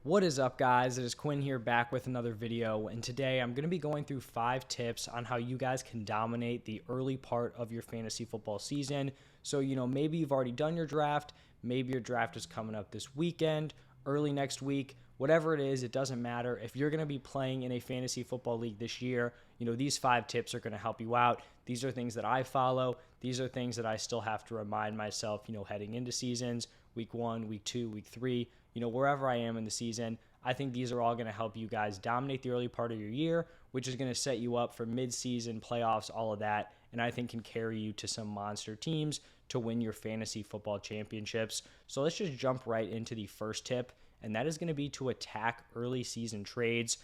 What is up, guys? It is Quinn here, back with another video, and today I'm going to be going through 5 tips on how you guys can dominate the early part of your fantasy football season. So, maybe you've already done your draft, maybe your draft is coming up this weekend, early next week, whatever it is, it doesn't matter. If you're going to be playing in a fantasy football league this year, these 5 tips are going to help you out. These are things that I follow. These are things that I still have to remind myself, heading into seasons, week 1, week 2, week 3, wherever I am in the season. I think these are all going to help you guys dominate the early part of your year, which is going to set you up for mid-season playoffs, all of that, and I think can carry you to some monster teams to win your fantasy football championships. So let's just jump right into the first tip, and that is going to be to attack early season trades.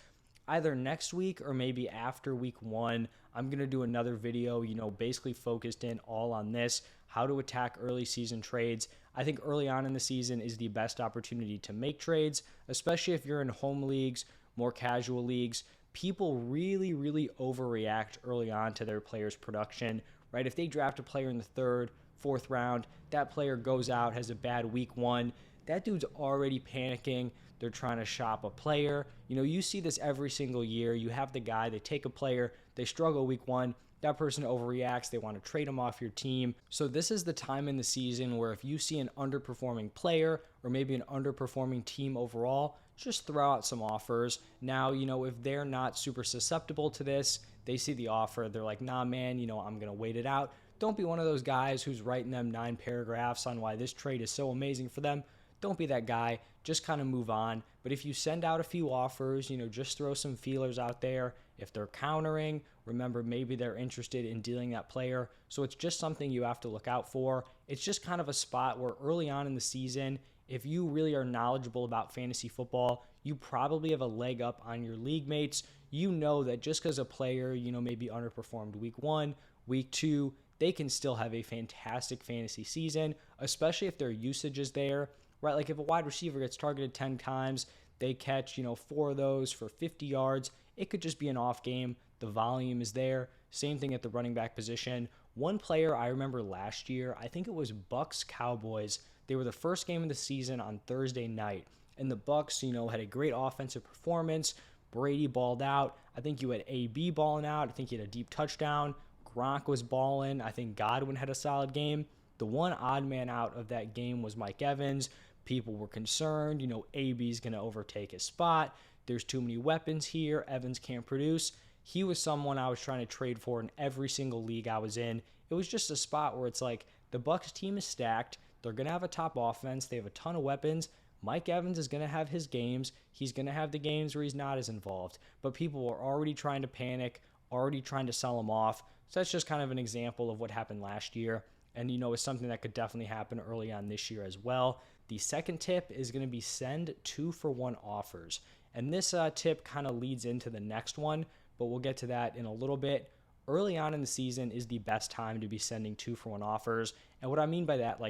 Either next week or maybe after week 1, I'm going to do another video, basically focused in all on this, how to attack early season trades. I think early on in the season is the best opportunity to make trades, especially if you're in home leagues, more casual leagues. People really, really overreact early on to their players' production, right? If they draft a player in the 3rd, 4th round, that player goes out, has a bad week 1, that dude's already panicking. They're trying to shop a player. You see this every single year. You have the guy, they take a player, they struggle week 1, that person overreacts, they want to trade them off your team. So this is the time in the season where if you see an underperforming player or maybe an underperforming team overall, just throw out some offers. Now, if they're not super susceptible to this, they see the offer, they're like, nah, man, I'm going to wait it out. Don't be one of those guys who's writing them 9 paragraphs on why this trade is so amazing for them. Don't be that guy. Just kind of move on. But if you send out a few offers, just throw some feelers out there. If they're countering, remember, maybe they're interested in dealing that player. So it's just something you have to look out for. It's just kind of a spot where early on in the season, if you really are knowledgeable about fantasy football, you probably have a leg up on your league mates. You know that just because a player, maybe underperformed week 1, week 2, they can still have a fantastic fantasy season, especially if their usage is there. Right, like if a wide receiver gets targeted 10 times, they catch, 4 of those for 50 yards. It could just be an off game. The volume is there. Same thing at the running back position. One player I remember last year, I think it was Bucks Cowboys. They were the first game of the season on Thursday night. And the Bucks, had a great offensive performance. Brady balled out. I think you had AB balling out. I think he had a deep touchdown. Gronk was balling. I think Godwin had a solid game. The one odd man out of that game was Mike Evans. People were concerned, AB's going to overtake his spot. There's too many weapons here. Evans can't produce. He was someone I was trying to trade for in every single league I was in. It was just a spot where it's like the Bucs team is stacked. They're going to have a top offense. They have a ton of weapons. Mike Evans is going to have his games. He's going to have the games where he's not as involved. But people were already trying to panic, already trying to sell him off. So that's just kind of an example of what happened last year. And, it's something that could definitely happen early on this year as well. The second tip is going to be send 2-for-1 offers. And this tip kind of leads into the next one, but we'll get to that in a little bit. Early on in the season is the best time to be sending 2-for-1 offers. And what I mean by that,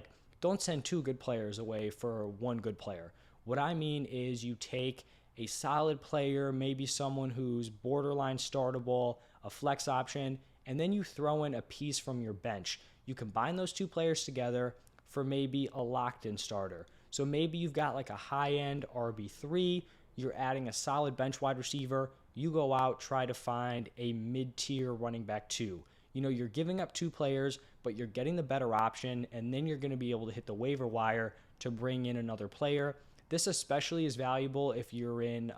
don't send 2 good players away for 1 good player. What I mean is you take a solid player, maybe someone who's borderline startable, a flex option, and then you throw in a piece from your bench. You combine those 2 players together for maybe a locked-in starter. So maybe you've got like a high-end RB3, you're adding a solid bench wide receiver, you go out, try to find a mid-tier running back 2. You're giving up 2 players, but you're getting the better option, and then you're going to be able to hit the waiver wire to bring in another player. This especially is valuable if you're in,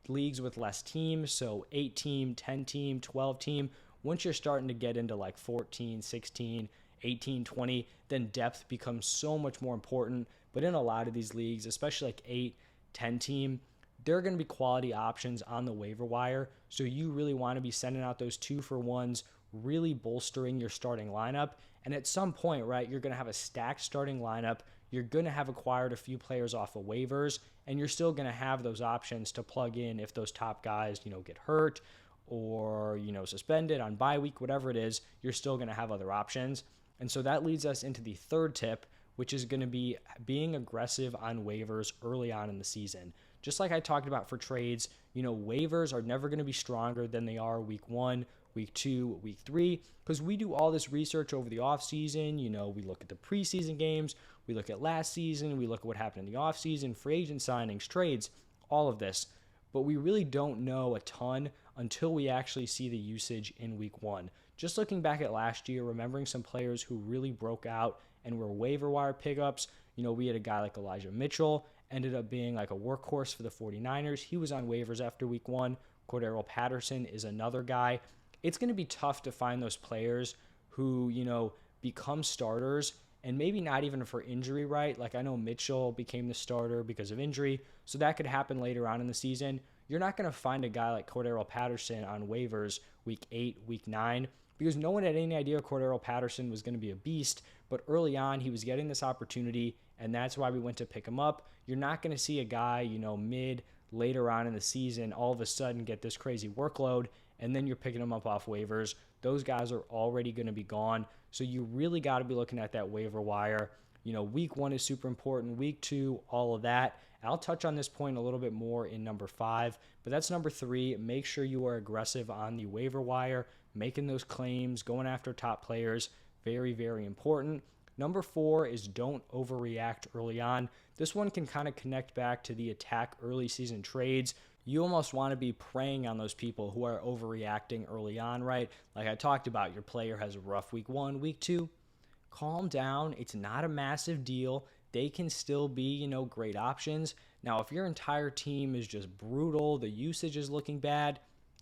leagues with less teams, so 8-team, 10-team, 12-team. Once you're starting to get into like 14, 16, 18, 20, then depth becomes so much more important. But in a lot of these leagues, especially like 8, 10 team, there are going to be quality options on the waiver wire. So you really want to be sending out those 2-for-1s, really bolstering your starting lineup. And at some point, right, you're going to have a stacked starting lineup. You're going to have acquired a few players off of waivers, and you're still going to have those options to plug in if those top guys, get hurt or, suspended on bye week, whatever it is, you're still going to have other options. And so that leads us into the third tip, which is going to be being aggressive on waivers early on in the season. Just like I talked about for trades, waivers are never going to be stronger than they are week 1, week 2, week 3, because we do all this research over the offseason. We look at the preseason games, We look at last season, we look at what happened in the offseason, free agent signings, trades, all of this. But we really don't know a ton until we actually see the usage in week 1. Just looking back at last year, remembering some players who really broke out and were waiver wire pickups. We had a guy like Elijah Mitchell, ended up being like a workhorse for the 49ers. He was on waivers after week 1. Cordero Patterson is another guy. It's going to be tough to find those players who, become starters and maybe not even for injury, right? Like I know Mitchell became the starter because of injury, so that could happen later on in the season. You're not going to find a guy like Cordero Patterson on waivers week 8, week 9, because no one had any idea Cordero Patterson was going to be a beast, but early on he was getting this opportunity, and that's why we went to pick him up. You're not going to see a guy, later on in the season all of a sudden get this crazy workload, and then you're picking them up off waivers. Those guys are already going to be gone. So you really got to be looking at that waiver wire. Week 1 is super important. Week 2, all of that. I'll touch on this point a little bit more in number 5, but that's number 3. Make sure you are aggressive on the waiver wire, making those claims, going after top players. Very, very important. Number 4 is don't overreact early on. This one can kind of connect back to the attack early season trades. You almost want to be preying on those people who are overreacting early on, right? Like I talked about, your player has a rough week 1, week 2. Calm down. It's not a massive deal. They can still be, great options. Now, if your entire team is just brutal, the usage is looking bad,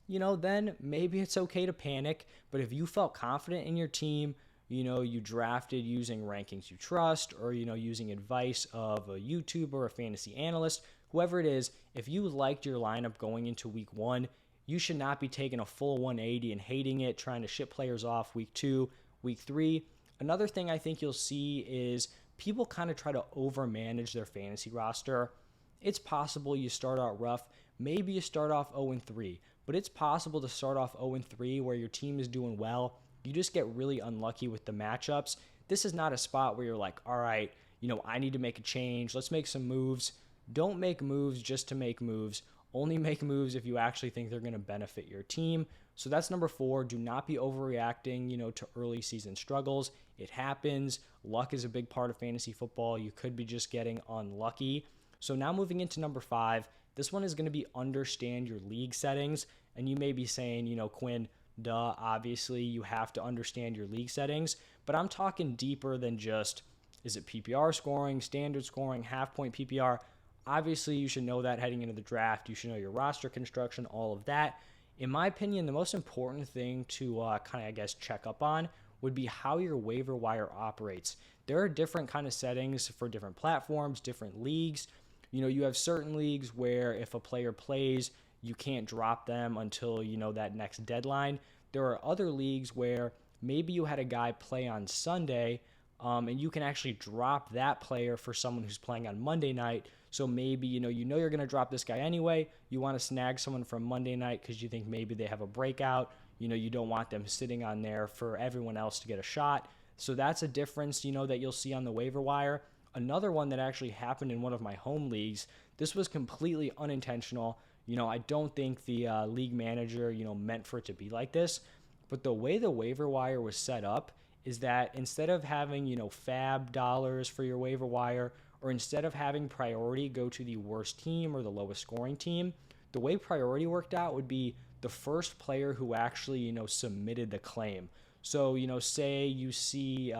then maybe it's okay to panic. But if you felt confident in your team, you drafted using rankings you trust, or, using advice of a YouTuber, a fantasy analyst, whoever it is, if you liked your lineup going into week 1, you should not be taking a full 180 and hating it, trying to ship players off week 2, week 3. Another thing I think you'll see is people kind of try to overmanage their fantasy roster. It's possible you start out rough. Maybe you start off 0-3, but it's possible to start off 0-3 where your team is doing well. You just get really unlucky with the matchups. This is not a spot where you're like, all right, I need to make a change. Let's make some moves. Don't make moves just to make moves. Only make moves if you actually think they're going to benefit your team. So that's number 4. Do not be overreacting, to early season struggles. It happens. Luck is a big part of fantasy football. You could be just getting unlucky. So now moving into number 5, this one is going to be understand your league settings. And you may be saying, Quinn, duh, obviously you have to understand your league settings. But I'm talking deeper than just, is it PPR scoring, standard scoring, half point PPR? Obviously, you should know that heading into the draft. You should know your roster construction, all of that. In my opinion, the most important thing to check up on would be how your waiver wire operates. There are different kind of settings for different platforms, different leagues. You have certain leagues where if a player plays, you can't drop them until, that next deadline. There are other leagues where maybe you had a guy play on Sunday, and you can actually drop that player for someone who's playing on Monday night. So maybe, you're going to drop this guy anyway. You want to snag someone from Monday night because you think maybe they have a breakout. You don't want them sitting on there for everyone else to get a shot. So that's a difference, that you'll see on the waiver wire. Another one that actually happened in one of my home leagues, this was completely unintentional. I don't think the league manager, meant for it to be like this. But the way the waiver wire was set up is that instead of having, fab dollars for your waiver wire, or instead of having priority go to the worst team or the lowest scoring team, the way priority worked out would be the first player who actually, submitted the claim. So, say you see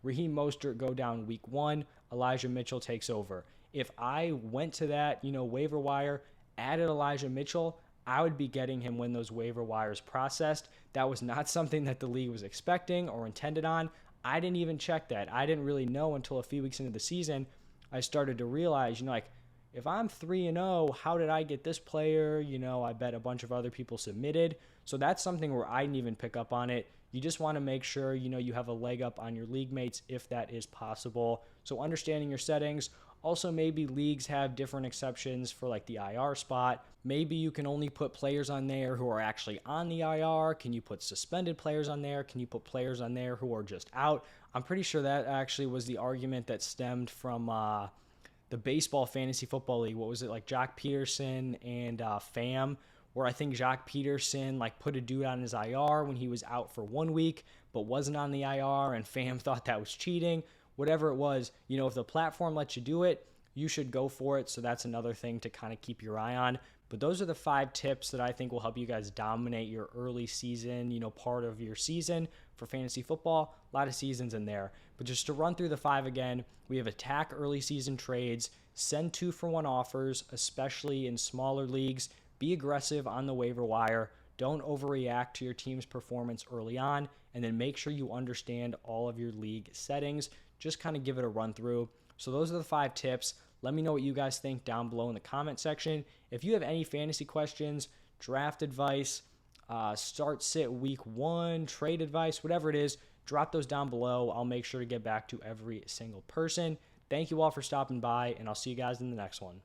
Raheem Mostert go down week 1, Elijah Mitchell takes over. If I went to that, waiver wire, added Elijah Mitchell, I would be getting him when those waiver wires processed. That was not something that the league was expecting or intended on. I didn't even check that. I didn't really know until a few weeks into the season. I started to realize, if I'm 3-0, how did I get this player? I bet a bunch of other people submitted. So that's something where I didn't even pick up on it. You just want to make sure, you have a leg up on your league mates if that is possible. So understanding your settings. Also, maybe leagues have different exceptions for like the IR spot. Maybe you can only put players on there who are actually on the IR. Can you put suspended players on there? Can you put players on there who are just out? I'm pretty sure that actually was the argument that stemmed from the baseball fantasy football league. What was it, like Jock Peterson and Fam, where I think Jock Peterson put a dude on his IR when he was out for 1 week, but wasn't on the IR, and Fam thought that was cheating. whatever it was, if the platform lets you do it, you should go for it. So that's another thing to kind of keep your eye on. But those are the 5 tips that I think will help you guys dominate your early season, part of your season for fantasy football. A lot of seasons in there. But just to run through the 5 again, we have attack early season trades, send 2-for-1 offers, especially in smaller leagues, be aggressive on the waiver wire, don't overreact to your team's performance early on, and then make sure you understand all of your league settings. Just kind of give it a run through. So those are the 5 tips. Let me know what you guys think down below in the comment section. If you have any fantasy questions, draft advice, start sit week 1, trade advice, whatever it is, drop those down below. I'll make sure to get back to every single person. Thank you all for stopping by, and I'll see you guys in the next one.